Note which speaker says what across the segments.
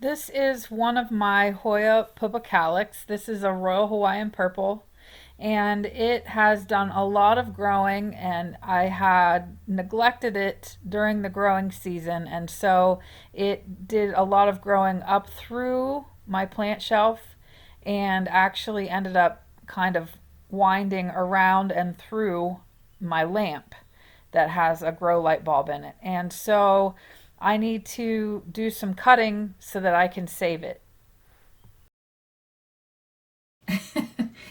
Speaker 1: This is one of my Hoya Pubicalyx. This is a Royal Hawaiian Purple, and it has done a lot of growing, and I had neglected it during the growing season, and so it did a lot of growing up through my plant shelf and actually ended up kind of winding around and through my lamp that has a grow light bulb in it. And so I need to do some cutting so that I can save it.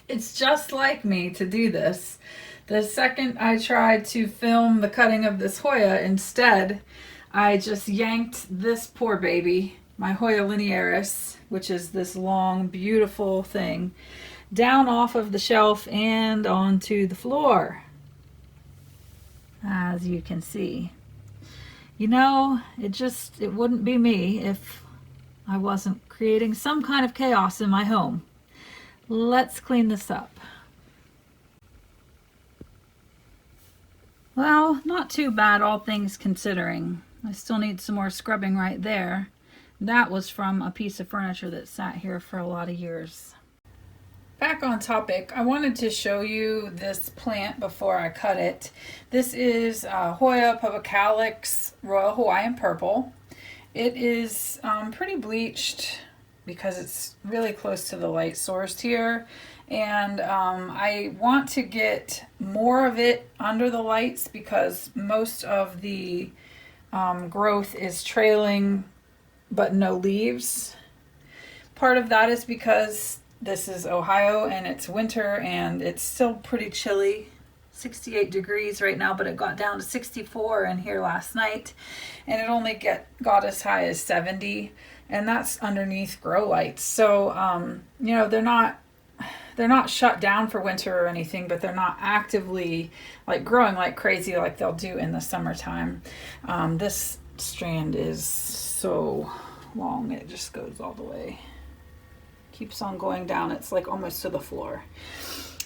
Speaker 1: It's just like me to do this. The second I tried to film the cutting of this Hoya, instead, I just yanked this poor baby, my Hoya linearis, which is this long, beautiful thing, down off of the shelf and onto the floor, as you can see. You know, it wouldn't be me if I wasn't creating some kind of chaos in my home. Let's clean this up. Well, not too bad, all things considering. I still need some more scrubbing right there. That was from a piece of furniture that sat here for a lot of years. Back on topic, I wanted to show you this plant before I cut it. This is Hoya Pubicalyx Royal Hawaiian Purple. It is pretty bleached because it's really close to the light source here, and I want to get more of it under the lights because most of the growth is trailing but no leaves. Part of that is because this is Ohio and it's winter and it's still pretty chilly. 68 degrees right now, but it got down to 64 in here last night, and it only got as high as 70, and that's underneath grow lights. So you know, they're not shut down for winter or anything, but they're not actively like growing like crazy like they'll do in the summertime. This strand is so long, it just goes all the way, keeps on going down. It's like almost to the floor.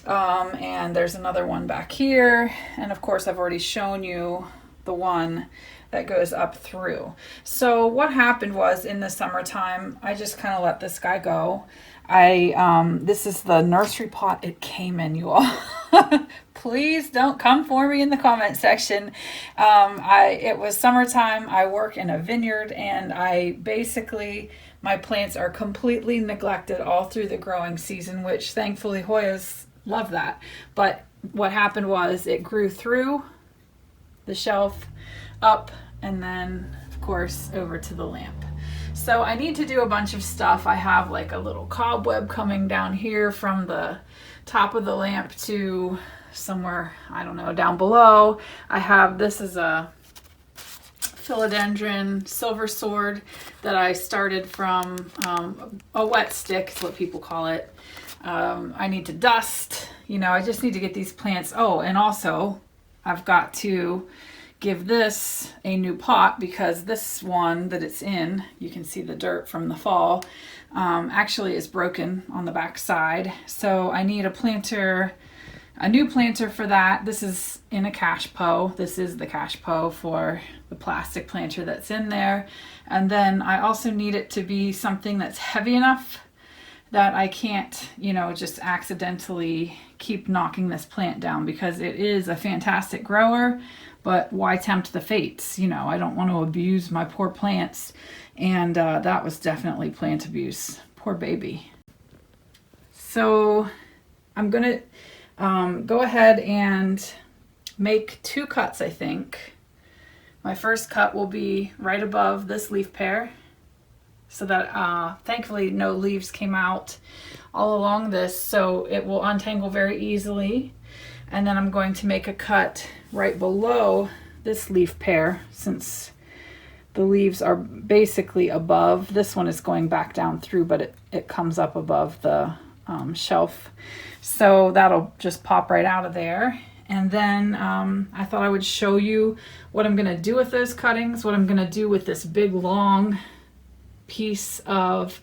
Speaker 1: And there's another one back here, and of course I've already shown you the one that goes up through. So what happened was, in the summertime, I just kind of let this guy go. This is the nursery pot it came in, you all. Please don't come for me in the comment section. It was summertime. I work in a vineyard, and my plants are completely neglected all through the growing season, which thankfully Hoyas love that. But what happened was it grew through the shelf, up, and then of course over to the lamp. So I need to do a bunch of stuff. I have like a little cobweb coming down here from the top of the lamp to somewhere, I don't know, down below. This is a philodendron silver sword that I started from a wet stick is what people call it. I need to dust, I just need to get these plants. Oh, and also I've got to give this a new pot because this one that it's in, you can see the dirt from the fall, actually is broken on the back side. So I need a new planter for that. This is in a cash po. This is the cash po for the plastic planter that's in there. And then I also need it to be something that's heavy enough that I can't, just accidentally keep knocking this plant down, because it is a fantastic grower, but why tempt the fates? I don't want to abuse my poor plants, and that was definitely plant abuse. Poor baby. So I'm gonna go ahead and make two cuts, I think. My first cut will be right above this leaf pair, so that thankfully no leaves came out all along this, so it will untangle very easily. And then I'm going to make a cut right below this leaf pair, since the leaves are basically above. This one is going back down through, but it comes up above the shelf. So that'll just pop right out of there. And then I thought I would show you what I'm going to do with those cuttings, what I'm going to do with this big long piece of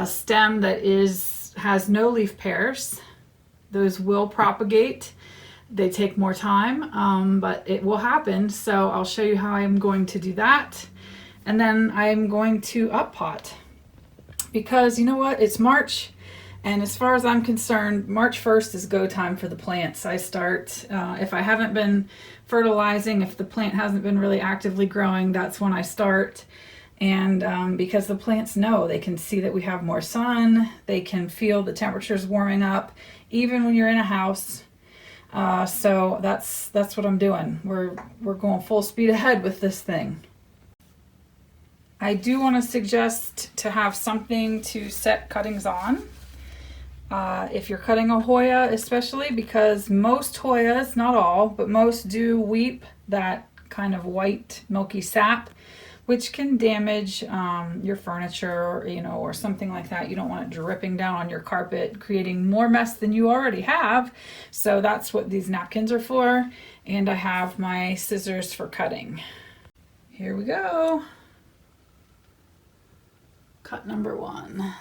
Speaker 1: stem that has no leaf pairs. Those will propagate. They take more time, but it will happen. So I'll show you how I'm going to do that. And then I'm going to up pot. because you know what? It's March, and as far as I'm concerned, March 1st is go time for the plants. I start, if I haven't been fertilizing, if the plant hasn't been really actively growing, that's when I start. And because the plants know, they can see that we have more sun, they can feel the temperatures warming up, even when you're in a house. So that's what I'm doing. We're going full speed ahead with this thing. I do want to suggest to have something to set cuttings on. If you're cutting a Hoya, especially, because most Hoyas, not all, but most do weep that kind of white milky sap, which can damage your furniture, or something like that. You don't want it dripping down on your carpet, creating more mess than you already have. So that's what these napkins are for. And I have my scissors for cutting. Here we go. Cut number 1.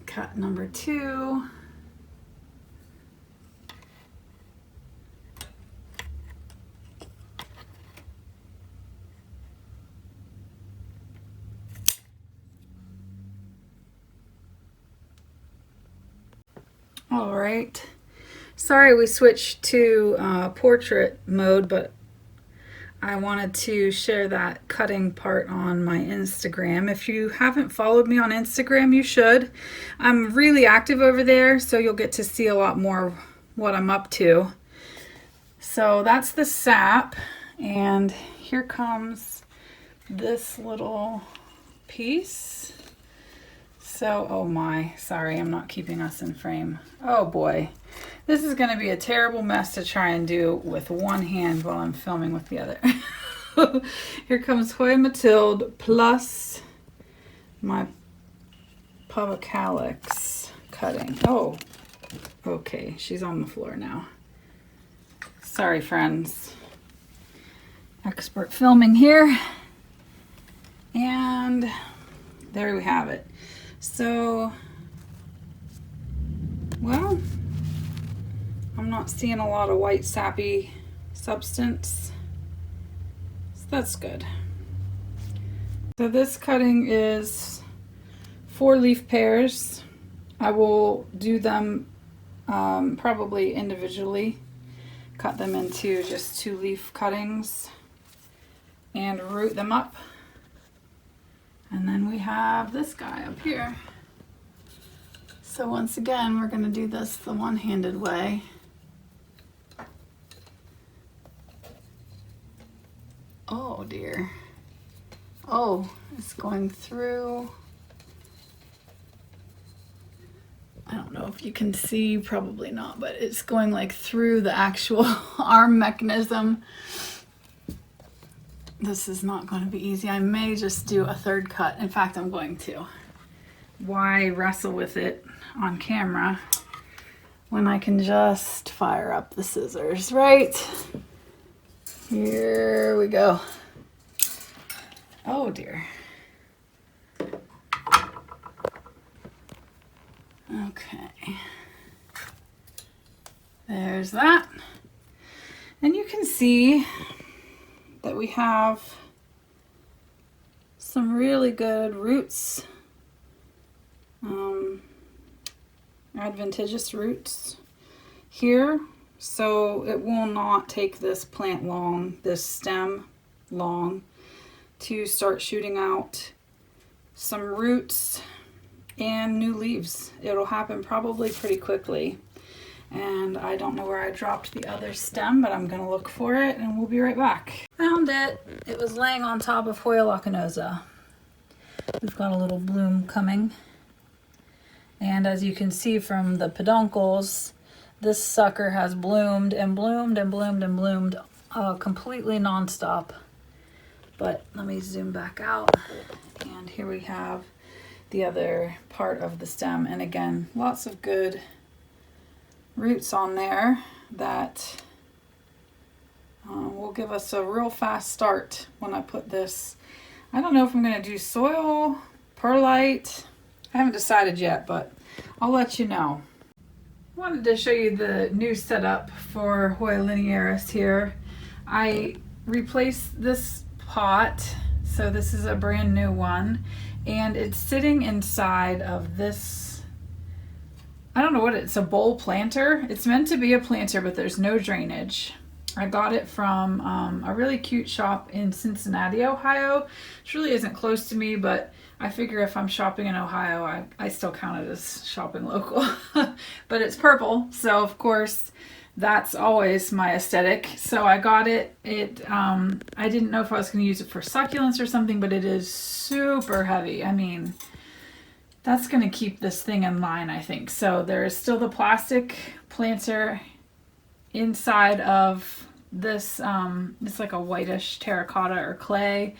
Speaker 1: Cut number 2. All right. Sorry we switched to portrait mode, but I wanted to share that cutting part on my Instagram. If you haven't followed me on Instagram, you should. I'm really active over there, so you'll get to see a lot more of what I'm up to. So that's the sap, and here comes this little piece. So, oh my, sorry, I'm not keeping us in frame. Oh boy, this is going to be a terrible mess to try and do with one hand while I'm filming with the other. Here comes Hoya Matilde plus my Pubicalyx cutting. Oh, okay, she's on the floor now. Sorry, friends. Expert filming here. And there we have it. So, well, I'm not seeing a lot of white sappy substance, so that's good. So this cutting is 4 leaf pairs. I will do them probably individually, cut them into just 2 leaf cuttings and root them up. And then we have this guy up here. So once again, we're going to do this the one-handed way. Oh dear. Oh, it's going through. I don't know if you can see, probably not, but it's going like through the actual arm mechanism. This is not going to be easy. I may just do a 3rd cut. In fact, I'm going to. Why wrestle with it on camera when I can just fire up the scissors, right? Here we go. Oh dear. Okay. There's that. And you can see that we have some really good roots, adventitious roots here. So it will not take this plant long, this stem long, to start shooting out some roots and new leaves. It'll happen probably pretty quickly. And I don't know where I dropped the other stem, but I'm going to look for it and we'll be right back. Found it. It was laying on top of Hoya lacanosa. We've got a little bloom coming. And as you can see from the peduncles, this sucker has bloomed and bloomed and bloomed and bloomed completely nonstop. But let me zoom back out. And here we have the other part of the stem. And again, lots of good roots on there that will give us a real fast start when I put this. I don't know if I'm going to do soil, perlite, I haven't decided yet, but I'll let you know. I wanted to show you the new setup for Hoya linearis here. I replaced this pot, so this is a brand new one, and it's sitting inside of this, I don't know what it's a bowl planter. It's meant to be a planter, but there's no drainage. I got it from a really cute shop in Cincinnati, Ohio, which really isn't close to me, but I figure if I'm shopping in Ohio, I still count it as shopping local. But it's purple, so of course that's always my aesthetic. So I got it. I didn't know if I was going to use it for succulents or something, but it is super heavy. I mean, that's going to keep this thing in line, I think. So there is still the plastic planter inside of this. It's like a whitish terracotta or clay,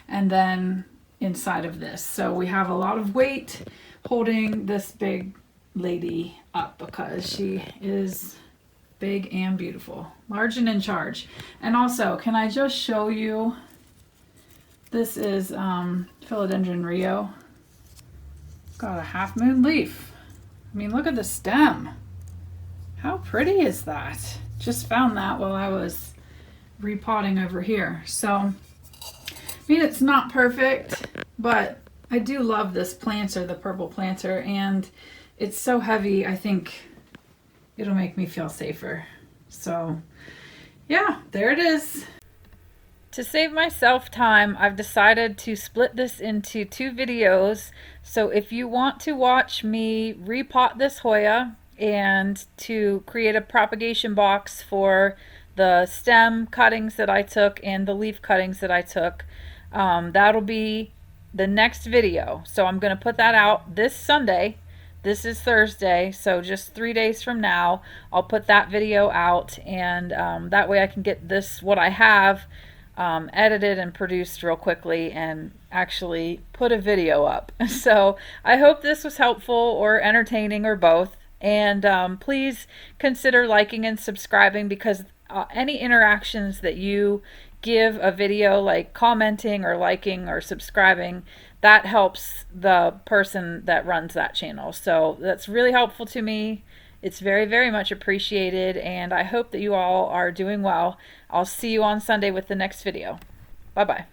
Speaker 1: and then inside of this. So we have a lot of weight holding this big lady up because she is big and beautiful, large and in charge. And also, can I just show you, this is Philodendron Rio. Got a half moon leaf. I mean, look at the stem. How pretty is that? Just found that while I was repotting over here. So I mean, it's not perfect, but I do love this planter, the purple planter, and it's so heavy, I think it'll make me feel safer. So yeah, there it is. To save myself time, I've decided to split this into 2 videos. So if you want to watch me repot this Hoya and to create a propagation box for the stem cuttings that I took and the leaf cuttings that I took, that'll be the next video. So I'm going to put that out this Sunday. This is Thursday, so just 3 days from now I'll put that video out, and that way I can get this, what I have, edited and produced real quickly and actually put a video up. So I hope this was helpful or entertaining or both, and please consider liking and subscribing, because any interactions that you give a video, like commenting or liking or subscribing, that helps the person that runs that channel. So that's really helpful to me. It's very, very much appreciated, and I hope that you all are doing well. I'll see you on Sunday with the next video. Bye-bye.